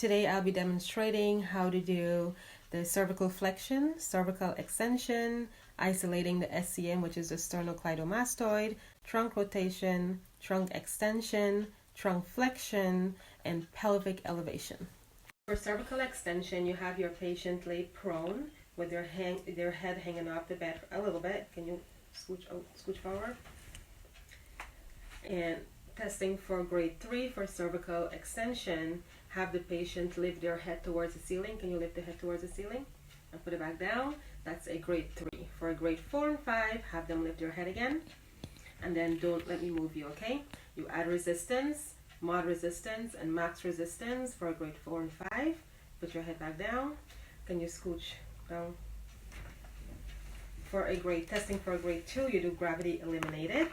Today I'll be demonstrating how to do the cervical flexion, cervical extension, isolating the SCM, which is the sternocleidomastoid, trunk rotation, trunk extension, trunk flexion, and pelvic elevation. For cervical extension, you have your patient lay prone with their head hanging off the bed a little bit. Can you scooch forward? And testing for grade 3 for cervical extension, have the patient lift their head towards the ceiling. Can you lift the head towards the ceiling? And put it back down. That's a grade 3. For a grade 4 and 5, have them lift their head again. And then don't let me move you, okay? You add resistance, mod resistance, and max resistance for a grade 4 and 5. Put your head back down. Can you scooch down? For a grade, testing for a grade 2, you do gravity eliminated.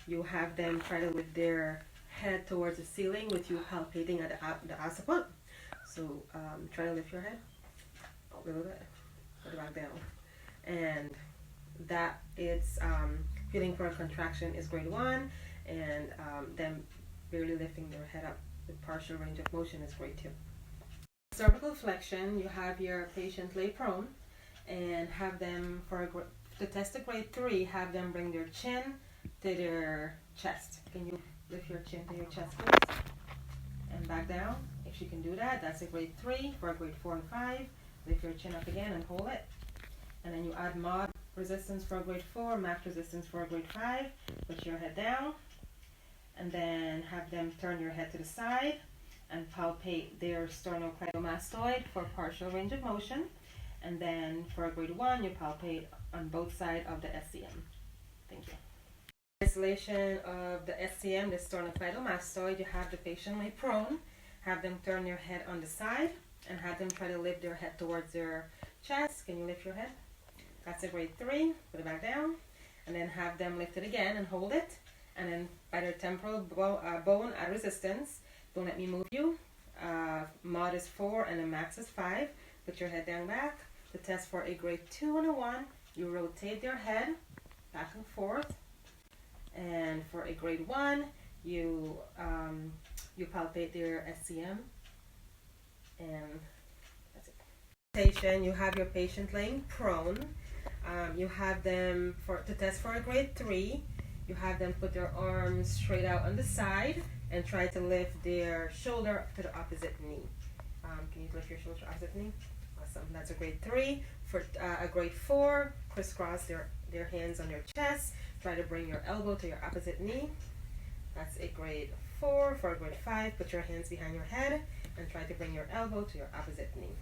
You have them try to lift their head towards the ceiling with you palpating at the occiput. So try to lift your head a little bit, put it back down. And that it's feeling for a contraction is grade 1, and them barely lifting their head up with partial range of motion is grade 2. Cervical flexion, you have your patient lay prone and have them, to test a grade 3, have them bring their chin to their chest. Can you lift your chin to your chest, please? And back down. If you can do that, that's a grade 3. For a grade 4 and 5, lift your chin up again and hold it. And then you add mod resistance for a grade 4, max resistance for a grade 5. Put your head down. And then have them turn your head to the side and palpate their sternocleidomastoid for partial range of motion. And then for a grade 1, you palpate on both sides of the SCM. Thank you. Isolation of the SCM, the sternocleidomastoid, you have the patient lay prone, have them turn their head on the side, and have them try to lift their head towards their chest. Can you lift your head? That's a grade 3. Put it back down. And then have them lift it again and hold it. And then by their temporal bone, add resistance. Don't let me move you. Mod is 4 and the max is 5. Put your head down back. To test for a grade 2 and a 1, you rotate their head back and forth. And for a grade 1, you palpate their SCM, and that's it. You have your patient laying prone. You have them to test for a grade 3. You have them put their arms straight out on the side and try to lift their shoulder to the opposite knee. Can you lift your shoulder to the opposite knee? Awesome. That's a grade 3. For a grade 4, crisscross their hands on your chest. Try to bring your elbow to your opposite knee. That's a grade 4. For a grade 5, put your hands behind your head and try to bring your elbow to your opposite knee.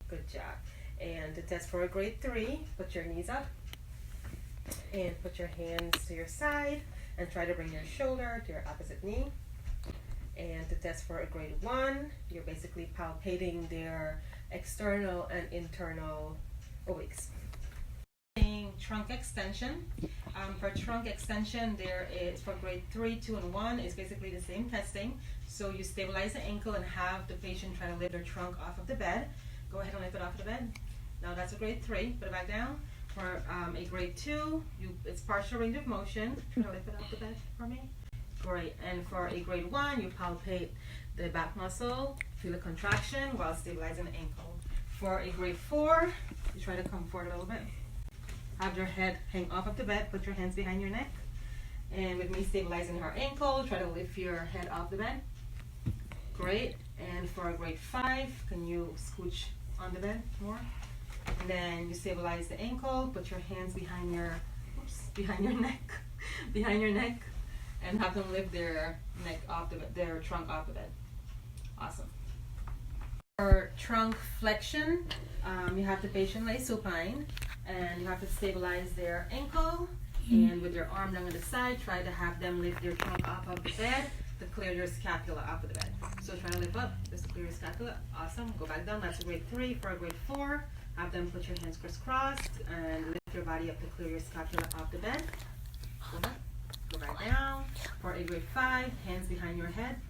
Good job. And to test for a grade 3, put your knees up and put your hands to your side and try to bring your shoulder to your opposite knee. And to test for a grade 1, you're basically palpating their external and internal obliques. Trunk extension. For trunk extension, there is for grade 3, 2, and 1 is basically the same testing. So you stabilize the ankle and have the patient try to lift their trunk off of the bed. Go ahead and lift it off the bed. Now that's a grade 3. Put it back down. For a grade 2, it's partial range of motion. Try to lift it off the bed for me. Great. And for a grade 1, you palpate the back muscle, feel a contraction while stabilizing the ankle. For a grade 4, you try to come forward a little bit. Have your head hang off of the bed, put your hands behind your neck. And with me stabilizing her ankle, try to lift your head off the bed. Great. And for a grade 5, can you scooch on the bed more? And then you stabilize the ankle, put your hands behind your neck, and have them lift their neck off their trunk off the bed. Awesome. For trunk flexion, you have the patient lay supine, and you have to stabilize their ankle, and with your arm down on the side, try to have them lift their trunk off of the bed to clear your scapula off of the bed. So try to lift up just to clear your scapula. Awesome. Go back down. That's a grade 3. For a grade 4, have them put your hands crisscrossed and lift your body up to clear your scapula off the bed. Go back down. For a grade 5, hands behind your head,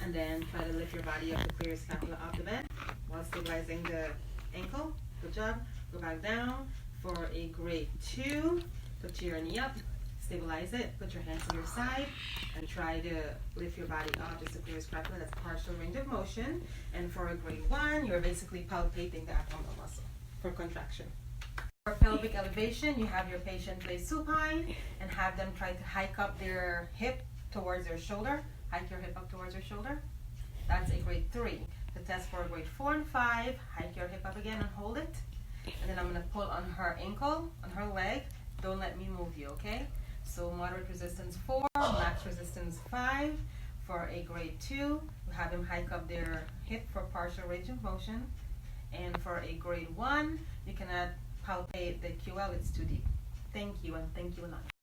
and then try to lift your body up to clear your scapula off the bed while stabilizing the ankle. Good job. Go back down. For a grade 2, put your knee up, stabilize it, put your hands to your side, and try to lift your body up just to clear scapula. That's partial range of motion. And for a grade 1, you're basically palpating the abdominal muscle for contraction. For pelvic elevation, you have your patient lay supine and have them try to hike up their hip towards their shoulder. Hike your hip up towards your shoulder. That's a grade 3. The test for grade 4 and 5, hike your hip up again and hold it. And then I'm going to pull on her ankle, on her leg. Don't let me move you, okay? So moderate resistance 4, max resistance 5. For a grade 2, you have them hike up their hip for partial range of motion. And for a grade 1, you cannot palpate the QL, it's too deep. Thank you, and thank you a lot.